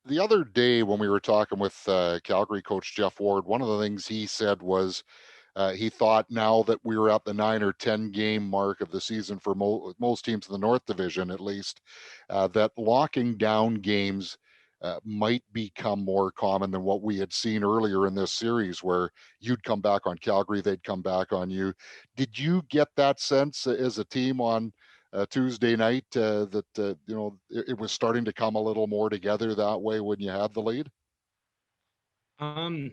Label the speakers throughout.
Speaker 1: The other day when we were talking with Calgary coach Jeff Ward, one of the things he said was he thought now that we were at the 9 or 10 game mark of the season for most teams in the North Division, at least, that locking down games might become more common than what we had seen earlier in this series, where you'd come back on Calgary, they'd come back on you. Did you get that sense as a team on Tuesday night that it was starting to come a little more together that way when you had the lead?
Speaker 2: I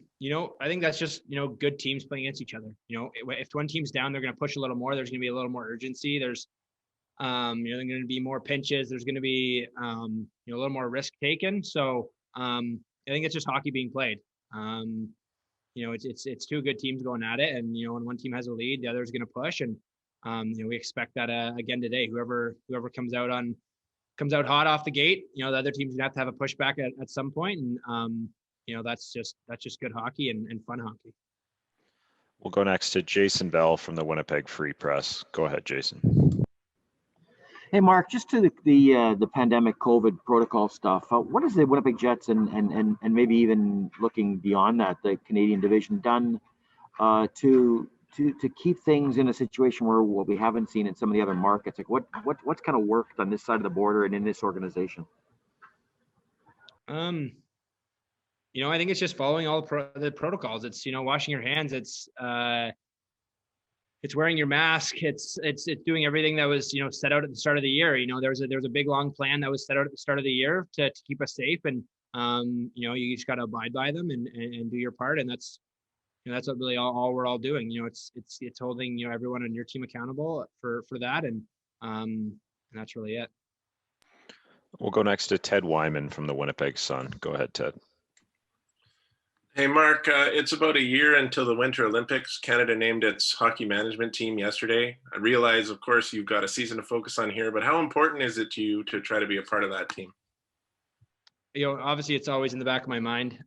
Speaker 2: think that's just, good teams playing against each other. If one team's down, they're going to push a little more. There's going to be a little more urgency. There's there's going to be more pinches. There's going to be, a little more risk taken. So, I think it's just hockey being played. It's two good teams going at it, and when one team has a lead, the other is going to push, and we expect that again today. Whoever comes out hot off the gate, the other team's gonna have to have a pushback at some point, and that's just good hockey and fun hockey.
Speaker 3: We'll go next to Jason Bell from the Winnipeg Free Press. Go ahead, Jason.
Speaker 4: Hey, Mark, just to the pandemic COVID protocol stuff, what has the Winnipeg Jets and maybe even looking beyond that, the Canadian division, done to keep things in a situation where what we haven't seen in some of the other markets? Like what's kind of worked on this side of the border and in this organization?
Speaker 2: I think it's just following all the protocols. It's washing your hands. It's wearing your mask. It's doing everything that was set out at the start of the year. There was a big long plan that was set out at the start of the year to keep us safe, and you just got to abide by them and do your part, and that's what really all we're all doing. It's holding everyone on your team accountable for that, and that's really it.
Speaker 3: We'll go next to Ted Wyman from the Winnipeg Sun. Go ahead, Ted.
Speaker 5: Hey, Mark, it's about a year until the Winter Olympics. Canada named its hockey management team yesterday. I realize, of course, you've got a season to focus on here, but how important is it to you to try to be a part of that team?
Speaker 2: Obviously, it's always in the back of my mind.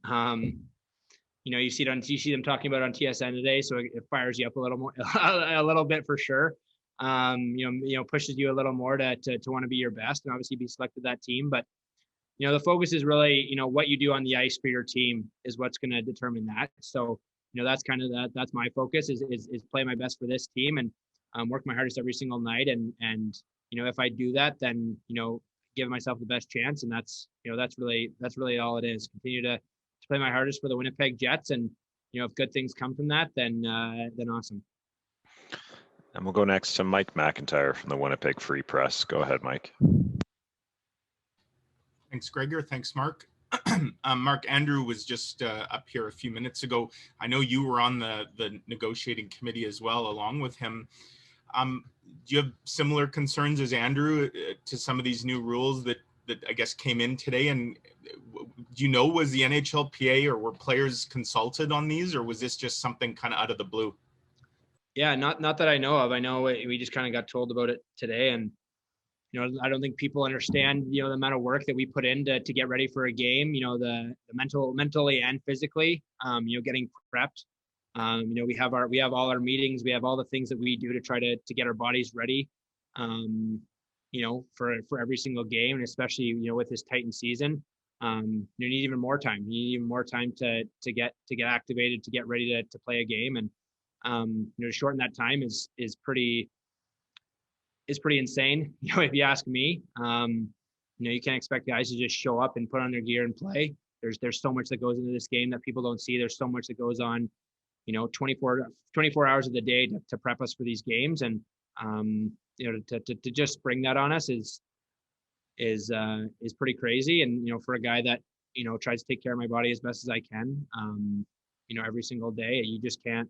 Speaker 2: You see them talking about it on TSN today, so it fires you up a little more, a little bit for sure. Pushes you a little more to want to be your best and obviously be selected that team. But the focus is really, what you do on the ice for your team is what's going to determine that. So, that's kind of that's my focus is play my best for this team and work my hardest every single night. And if I do that, then, give myself the best chance. And that's really all it is. Continue to play my hardest for the Winnipeg Jets. And, if good things come from that, then awesome.
Speaker 3: And we'll go next to Mike McIntyre from the Winnipeg Free Press. Go ahead, Mike.
Speaker 6: Thanks, Gregor. Thanks, Mark. Mark, Andrew was just up here a few minutes ago. I know you were on the negotiating committee as well, along with him. Do you have similar concerns as Andrew to some of these new rules that I guess came in today? And do was the NHLPA or were players consulted on these, or was this just something kind of out of the blue?
Speaker 2: Yeah, not that I know of. I know we just kind of got told about it today, and I don't think people understand, the amount of work that we put in to get ready for a game, the mentally and physically, getting prepped. We have all our meetings, we have all the things that we do to try to get our bodies ready, for every single game. And especially, with this Titan season, you need even more time. You need even more time to get activated, to get ready to play a game. And, to shorten that time is pretty insane, if you ask me. You can't expect guys to just show up and put on their gear and play. There's so much that goes into this game that people don't see. There's so much that goes on, 24 hours of the day to prep us for these games. And, to just spring that on us is pretty crazy. And, for a guy that, tries to take care of my body as best as I can, every single day, you just can't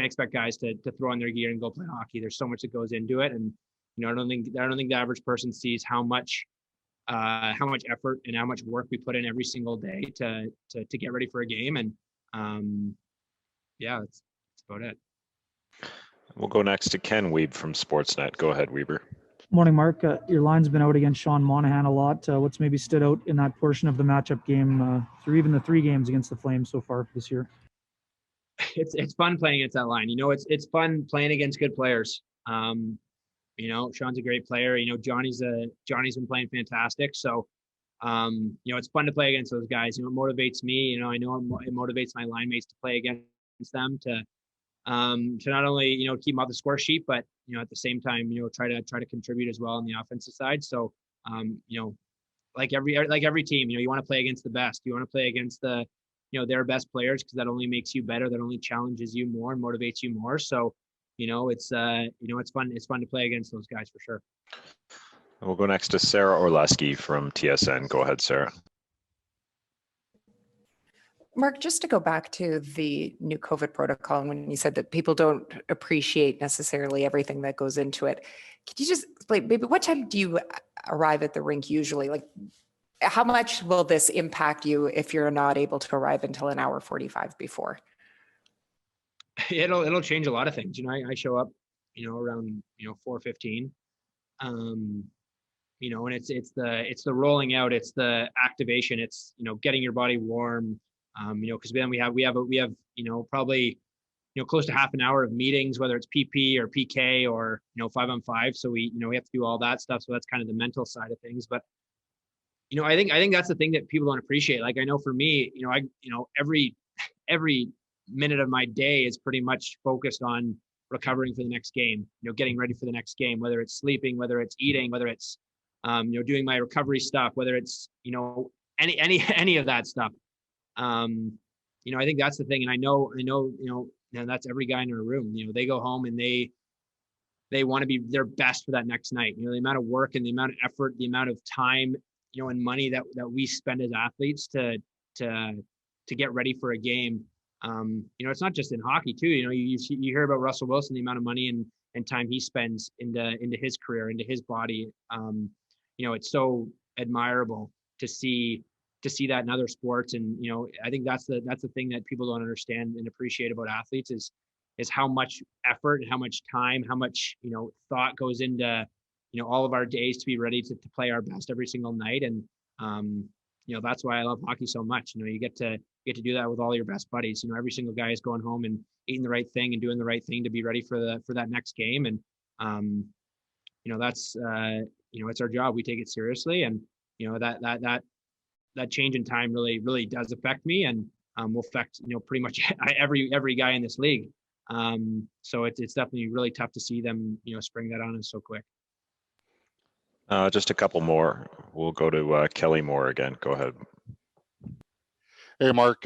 Speaker 2: expect guys to throw on their gear and go play hockey. There's so much that goes into it. And, I don't think the average person sees how much effort and how much work we put in every single day to get ready for a game. And that's about it.
Speaker 3: We'll go next to Ken Wiebe from Sportsnet. Go ahead, Weber.
Speaker 7: Morning, Mark. Your line's been out against Sean Monahan a lot. What's maybe stood out in that portion of the matchup game through even the 3 games against the Flames so far this year?
Speaker 2: It's fun playing against that line. It's fun playing against good players. Sean's a great player. Johnny's been playing fantastic. So, You know, it's fun to play against those guys. You know, it motivates me. You know, I know it motivates my line mates to play against them to not only, you know, keep them off the score sheet, but, you know, at the same time, you know, try to contribute as well on the offensive side. So, you know, like every team, you know, you want to play against the best. You want to play against the, you know, their best players, because that only makes you better. That only challenges you more and motivates you more. So, you know, it's you know, it's fun. It's fun to play against those guys for sure.
Speaker 3: We'll go next to Sarah Orleski from TSN. Go ahead, Sarah.
Speaker 8: Mark, just to go back to the new COVID protocol, and when you said that people don't appreciate necessarily everything that goes into it, could you just explain, maybe what time do you arrive at the rink usually? Like, how much will this impact you if you're not able to arrive until an hour 45 before?
Speaker 2: It'll change a lot of things. You know, I show up, you know, around, you know, 4:15. You know, and it's the rolling out, it's the activation, it's, you know, getting your body warm. You know, because then we have, you know, probably, you know, close to half an hour of meetings, whether it's PP or PK or, you know, 5-on-5. So we, you know, we have to do all that stuff. So that's kind of the mental side of things. But, you know, I think that's the thing that people don't appreciate. Like, I know for me, you know, every minute of my day is pretty much focused on recovering for the next game, you know, getting ready for the next game, whether it's sleeping, whether it's eating, whether it's, you know, doing my recovery stuff, whether it's, you know, any of that stuff. You know, I think that's the thing. And I know, you know, and that's every guy in our room. You know, they go home and they want to be their best for that next night. You know, the amount of work and the amount of effort, the amount of time, you know, and money that we spend as athletes to get ready for a game. You know, it's not just in hockey too. You know, you hear about Russell Wilson, the amount of money and time he spends into his career, into his body. You know, it's so admirable to see that in other sports. And, you know, I think that's the thing that people don't understand and appreciate about athletes is how much effort and how much time, how much, you know, thought goes into, you know, all of our days to be ready to play our best every single night. And, you know, that's why I love hockey so much. You know, you get to do that with all your best buddies. You know, every single guy is going home and eating the right thing and doing the right thing to be ready for that next game. And, you know, that's, you know, it's our job. We take it seriously. And, you know, that change in time really does affect me, and will affect, you know, pretty much every guy in this league. So it's definitely really tough to see them, you know, spring that on us so quick.
Speaker 3: Just a couple more. We'll go to Kelly Moore again. Go ahead.
Speaker 1: Hey, Mark,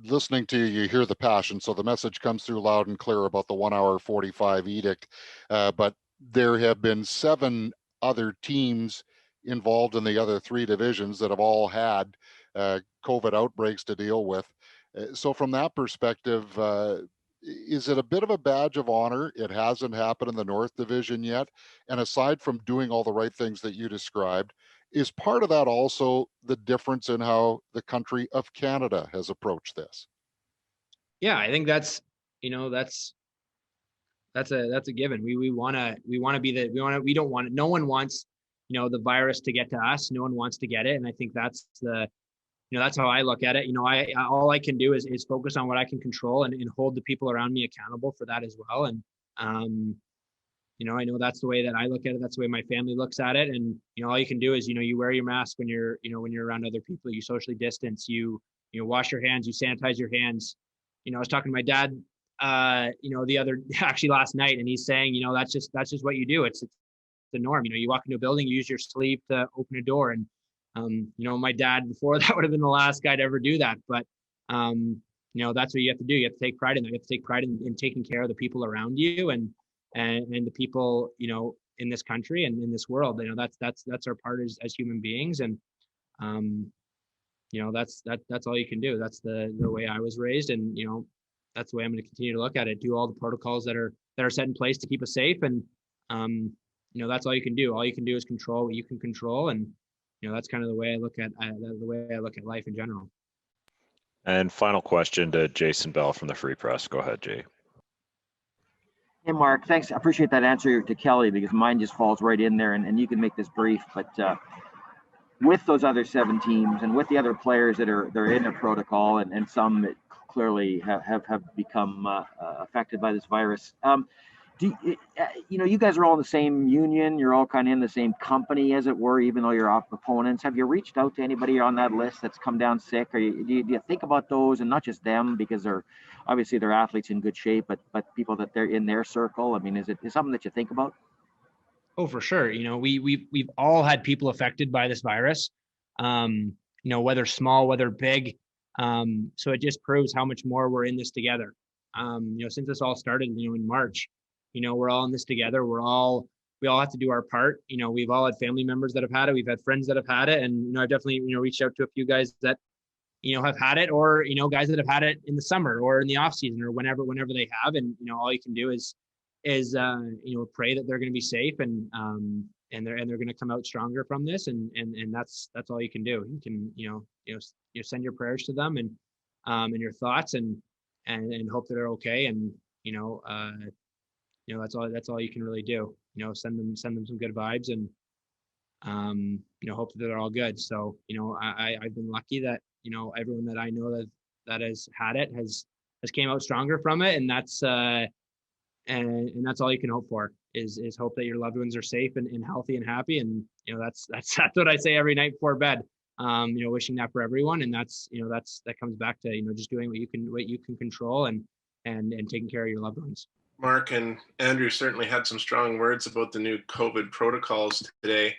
Speaker 1: listening to you hear the passion. So the message comes through loud and clear about the 1 hour 45 edict. But there have been 7 other teams involved in the other 3 divisions that have all had COVID outbreaks to deal with. So from that perspective, is it a bit of a badge of honor? It hasn't happened in the North Division yet. And aside from doing all the right things that you described, is part of that also the difference in how the country of Canada has approached this?
Speaker 2: Yeah, I think that's, you know, that's a given. We want to be we don't want it. No one wants, you know, the virus to get to us. No one wants to get it. And I think that's you know, that's how I look at it. You know, all I can do is focus on what I can control and hold the people around me accountable for that as well. And, you know, I know that's the way that I look at it. That's the way my family looks at it. And, you know, all you can do is, you know, you wear your mask when you're around other people, you socially distance, you wash your hands, you sanitize your hands. You know, I was talking to my dad, you know, actually last night, and he's saying, you know, that's just what you do. It's the norm. You know, you walk into a building, you use your sleeve to open a door. And, you know, my dad before that would have been the last guy to ever do that. But, you know, that's what you have to do. You have to take pride in that. You have to take pride in taking care of the people around you and the people, you know, in this country and in this world. You know, that's our part as human beings. And, you know, that's all you can do. That's the way I was raised. And, you know, that's the way I'm going to continue to look at it. Do all the protocols that are set in place to keep us safe. And, you know, that's all you can do. All you can do is control what you can control. And, you know, that's kind of the way I look at life in general.
Speaker 3: And final question to Jason Bell from the Free Press. Go ahead, Jay.
Speaker 4: Hey, Mark, thanks. I appreciate that answer to Kelly, because mine just falls right in there, and you can make this brief. But with those other 7 teams and with the other players they're in a protocol, and some that clearly have become affected by this virus, you guys are all in the same union. You're all kind of in the same company, as it were, even though you're opponents. Have you reached out to anybody on that list that's come down sick? Or do you think about those, and not just them, because they're obviously they're athletes in good shape, but people that they're in their circle? I mean, is something that you think about?
Speaker 2: Oh, for sure. We've all had people affected by this virus, whether small, whether big. So it just proves how much more we're in this together. Since this all started, in March, we're all in this together. We all have to do our part. We've all had family members that have had it. We've had friends that have had it. And, I've definitely, reached out to a few guys that, have had it, or, guys that have had it in the summer or in the off season or whenever they have. And, all you can do is pray that they're going to be safe and they're going to come out stronger from this. And that's all you can do. You can, you send your prayers to them and your thoughts and hope that they're okay. And, that's all you can really do. Send them some good vibes and, hope that they're all good. So, I've been lucky that, everyone that I know that has had it has came out stronger from it. And that's, and that's all you can hope for is hope that your loved ones are safe and healthy and happy. And, that's what I say every night before bed, wishing that for everyone. And that comes back to, just doing what you can control and taking care of your loved ones.
Speaker 5: Mark and Andrew certainly had some strong words about the new COVID protocols today.